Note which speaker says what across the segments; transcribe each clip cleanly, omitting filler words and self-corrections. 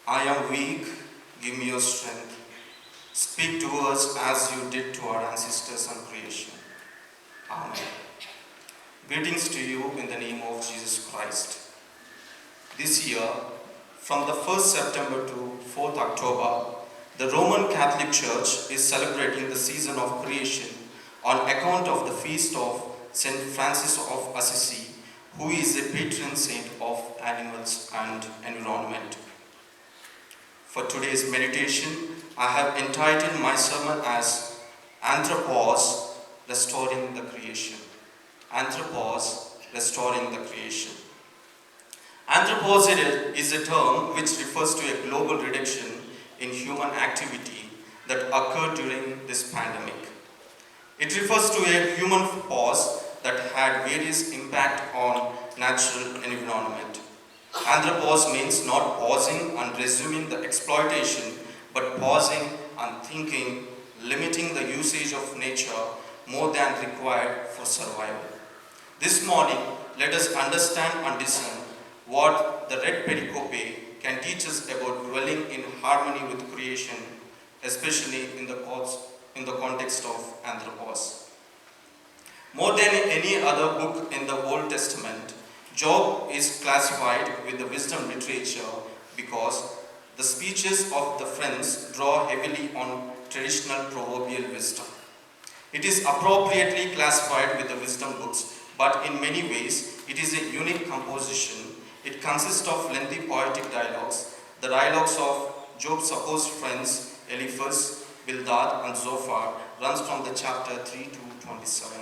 Speaker 1: I am weak, give me your strength. Speak to us as you did to our ancestors on creation. Amen. Greetings to you in the name of Jesus Christ. This year, from the 1st September to 4th October, the Roman Catholic Church is celebrating the season of creation on account of the feast of St. Francis of Assisi, who is a patron saint of animals and environment. For today's meditation, I have entitled my sermon as Anthropause, Restoring the Creation. Anthropause, Restoring the Creation. Anthropause is a term which refers to a global reduction in human activity that occurred during this pandemic. It refers to a human pause that had various impact on natural environment. Anthropause means not pausing and resuming the exploitation, but pausing and thinking, limiting the usage of nature more than required for survival. This morning, let us understand and discern what the red pericope can teach us about dwelling in harmony with creation, especially in the context of Anthropause. More than any other book in the Old Testament, Job is classified with the wisdom literature because the speeches of the friends draw heavily on traditional proverbial wisdom. It is appropriately classified with the wisdom books, but in many ways it is a unique composition. It consists of lengthy poetic dialogues. The dialogues of Job's supposed friends Eliphaz, Bildad and Zophar runs from the chapter 3 to 27.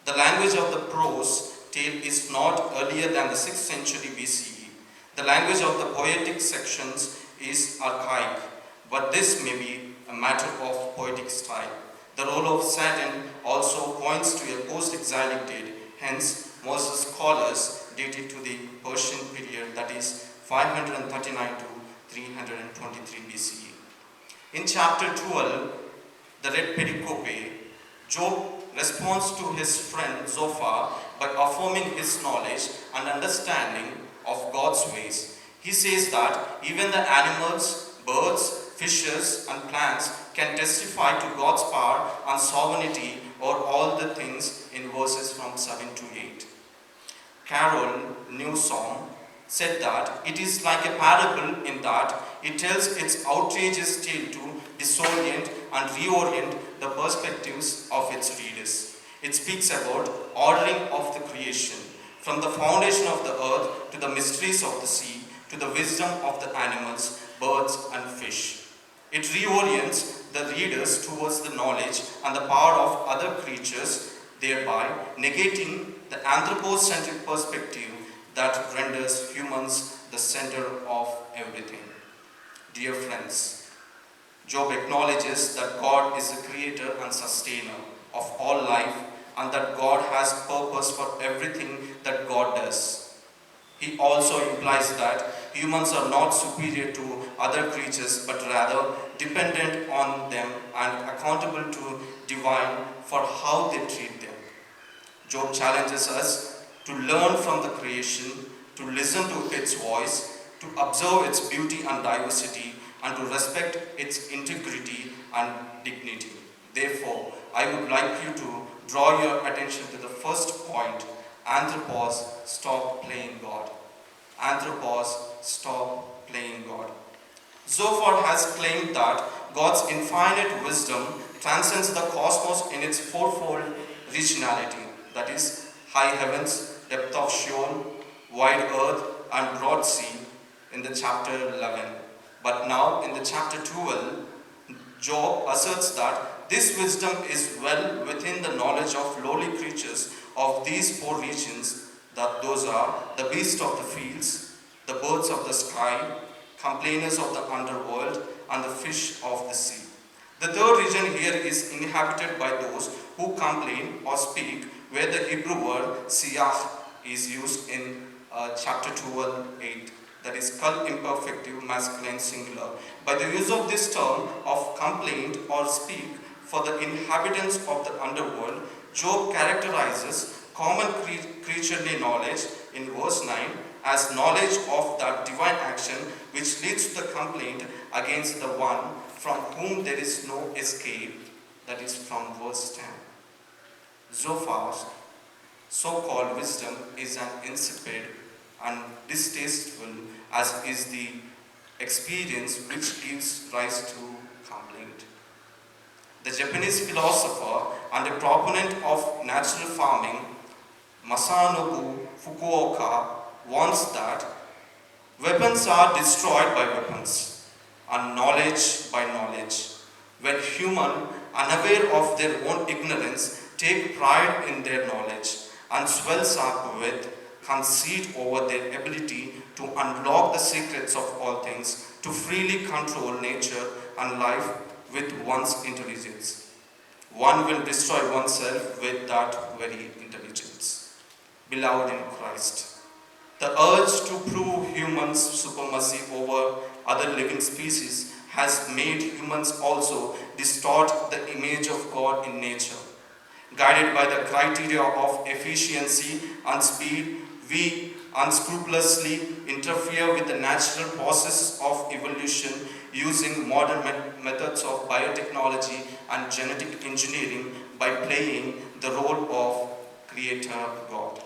Speaker 1: The language of the prose tale is not earlier than the 6th century BCE. The language of the poetic sections is archaic, but this may be a matter of poetic style. The role of Satan also points to a post-exilic date, hence most scholars date it to the Persian period, that is 539 to 323 BCE. In chapter 12, the red pericope, Job responds to his friend Zophar by affirming his knowledge and understanding of God's ways. He says that even the animals, birds, fishes and plants can testify to God's power and sovereignty over all the things in verses from 7 to 8. Carol Newsom said that it is like a parable in that it tells its outrageous tale to disorient and reorient the perspectives of its readers. It speaks about ordering of the creation, from the foundation of the earth to the mysteries of the sea, to the wisdom of the animals, birds and fish. It reorients the readers towards the knowledge and the power of other creatures, thereby negating the anthropocentric perspective that renders humans the center of everything. Dear friends, Job acknowledges that God is the creator and sustainer of all life and that God has purpose for everything that God does. He also implies that humans are not superior to other creatures but rather dependent on them and accountable to divine for how they treat them. Job challenges us to learn from the creation, to listen to its voice, to observe its beauty and diversity, and to respect its integrity and dignity. Therefore, I would like you to draw your attention to the first point, Anthropause, stop playing God. Anthropause, stop playing God. Zophar has claimed that God's infinite wisdom transcends the cosmos in its fourfold regionality, that is, high heavens, depth of Sheol, wide earth, and broad sea in the chapter 11. But now in the chapter 12, Job asserts that this wisdom is well within the knowledge of lowly creatures of these four regions, that those are the beasts of the fields, the birds of the sky, complainers of the underworld, and the fish of the sea. The third region here is inhabited by those who complain or speak, where the Hebrew word siyah is used in chapter 12:8. That is cul imperfective masculine singular. By the use of this term of complaint or speak for the inhabitants of the underworld, Job characterizes common creaturely knowledge in verse 9 as knowledge of that divine action which leads to the complaint against the one from whom there is no escape, that is from verse 10. Zophars, so-called wisdom, is an insipid and distasteful as is the experience which gives rise to complaint. The Japanese philosopher and a proponent of natural farming, Masanobu Fukuoka, warns that weapons are destroyed by weapons and knowledge by knowledge. When human, unaware of their own ignorance, take pride in their knowledge and swells up with conceit over their ability to unlock the secrets of all things, to freely control nature and life with one's intelligence. One will destroy oneself with that very intelligence. Beloved in Christ, the urge to prove humans' supremacy over other living species has made humans also distort the image of God in nature. Guided by the criteria of efficiency and speed, we unscrupulously interfere with the natural process of evolution using modern methods of biotechnology and genetic engineering by playing the role of creator God.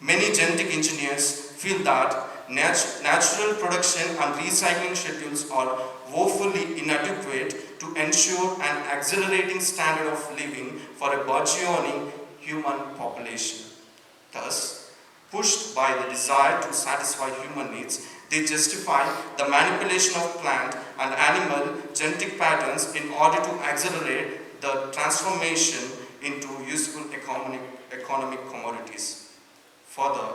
Speaker 1: Many genetic engineers feel that natural production and recycling schedules are woefully inadequate to ensure an accelerating standard of living for a burgeoning human population. Thus, pushed by the desire to satisfy human needs, they justify the manipulation of plant and animal genetic patterns in order to accelerate the transformation into useful economic commodities. Further,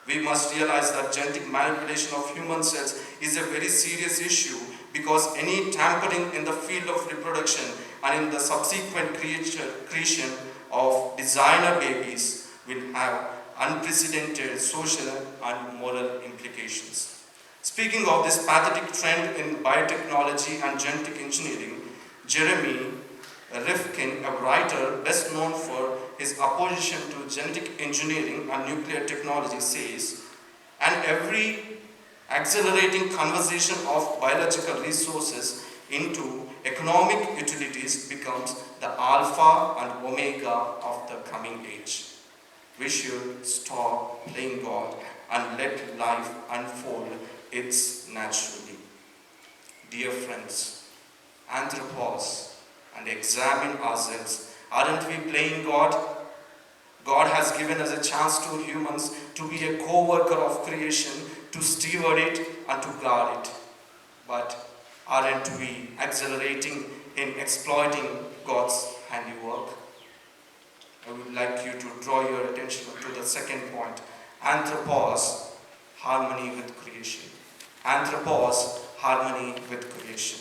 Speaker 1: we must realize that genetic manipulation of human cells is a very serious issue because any tampering in the field of reproduction and in the subsequent creation of designer babies will have unprecedented social and moral implications. Speaking of this pathetic trend in biotechnology and genetic engineering, Jeremy Rifkin, a writer best known for his opposition to genetic engineering and nuclear technology, says, and every accelerating conversion of biological resources into economic utilities becomes the alpha and omega of the coming age. We should stop playing God and let life unfold its naturally. Dear friends, Anthropause and examine ourselves. Aren't we playing God? God has given us a chance to humans to be a co-worker of creation, to steward it and to guard it. But aren't we accelerating in exploiting God's handiwork? I would like you to draw your attention to the second point. Anthropause, harmony with creation. Anthropause, harmony with creation.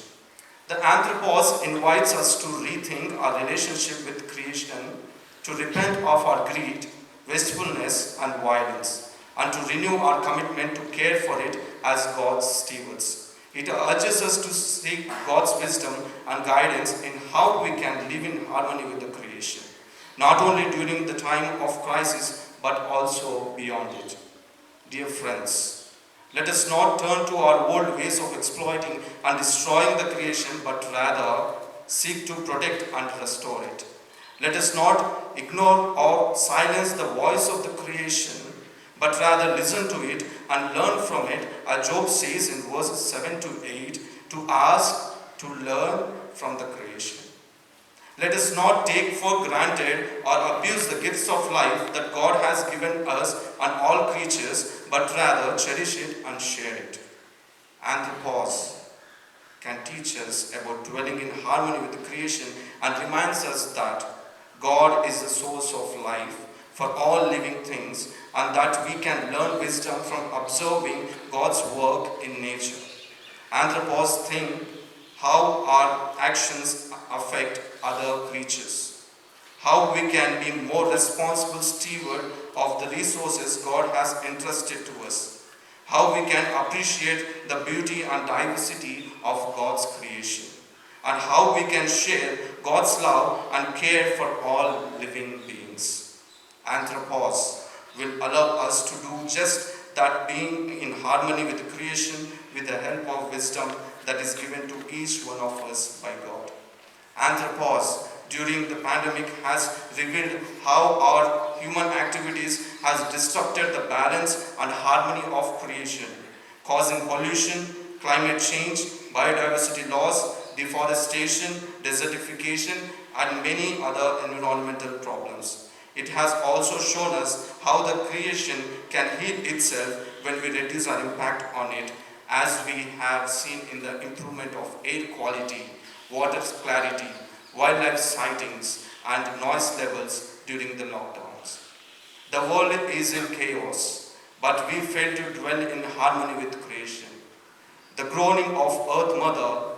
Speaker 1: The Anthropause invites us to rethink our relationship with creation, to repent of our greed, wastefulness and violence, and to renew our commitment to care for it as God's stewards. It urges us to seek God's wisdom and guidance in how we can live in harmony with the creation, not only during the time of crisis, but also beyond it. Dear friends, let us not turn to our old ways of exploiting and destroying the creation, but rather seek to protect and restore it. Let us not ignore or silence the voice of the creation, but rather listen to it and learn from it, as Job says in verses 7 to 8, to ask, to learn from the creation. Let us not take for granted or abuse the gifts of life that God has given us and all creatures, but rather cherish it and share it. Anthropause can teach us about dwelling in harmony with the creation and reminds us that God is the source of life for all living things and that we can learn wisdom from observing God's work in nature. Anthropause think how our actions affect other creatures, how we can be more responsible steward of the resources God has entrusted to us, how we can appreciate the beauty and diversity of God's creation, and how we can share God's love and care for all living beings. Anthropause will allow us to do just that being in harmony with creation with the help of wisdom that is given to each one of us by God. Anthropause during the pandemic has revealed how our human activities has disrupted the balance and harmony of creation, causing pollution, climate change, biodiversity loss, deforestation, desertification, and many other environmental problems. It has also shown us how the creation can heal itself when we reduce our impact on it, as we have seen in the improvement of air quality, water clarity, wildlife sightings, and noise levels during the lockdowns. The world is in chaos, but we fail to dwell in harmony with creation. The groaning of Earth Mother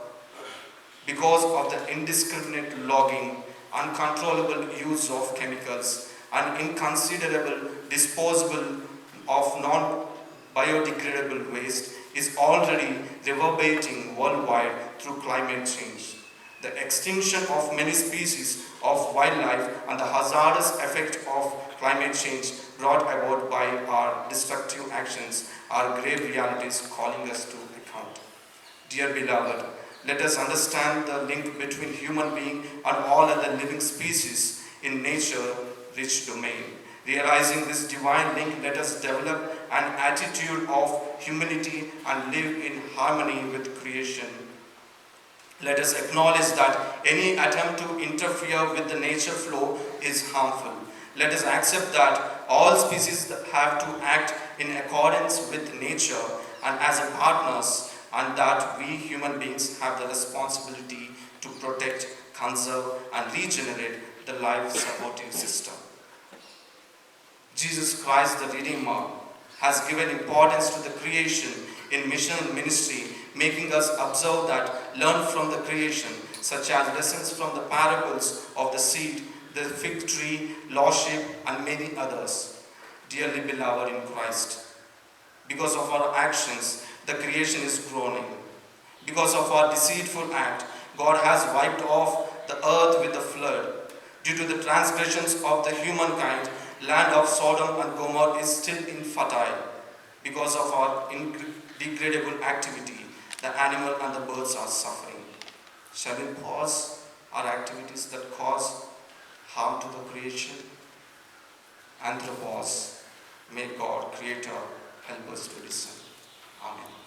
Speaker 1: because of the indiscriminate logging, uncontrollable use of chemicals, and inconsiderable disposal of non-biodegradable waste is already reverberating worldwide through climate change. The extinction of many species of wildlife and the hazardous effect of climate change brought about by our destructive actions are grave realities calling us to account. Dear beloved, let us understand the link between human being and all other living species in nature-rich domain. Realizing this divine link, let us develop an attitude of humility and live in harmony with creation. Let us acknowledge that any attempt to interfere with the nature flow is harmful. Let us accept that all species have to act in accordance with nature and as partners, and that we human beings have the responsibility to protect, conserve, and regenerate the life-supporting system. Jesus Christ, the Redeemer, has given importance to the creation in mission and ministry, making us observe that, learn from the creation, such as lessons from the parables of the seed, the fig tree, lordship, and many others. Dearly beloved in Christ, because of our actions, the creation is groaning. Because of our deceitful act, God has wiped off the earth with a flood. Due to the transgressions of the humankind, land of Sodom and Gomorrah is still infertile. Because of our degradable activity, the animal and the birds are suffering. Shall we pause our activities that cause harm to the creation? Anthropause, may God, Creator, help us to listen. Amen.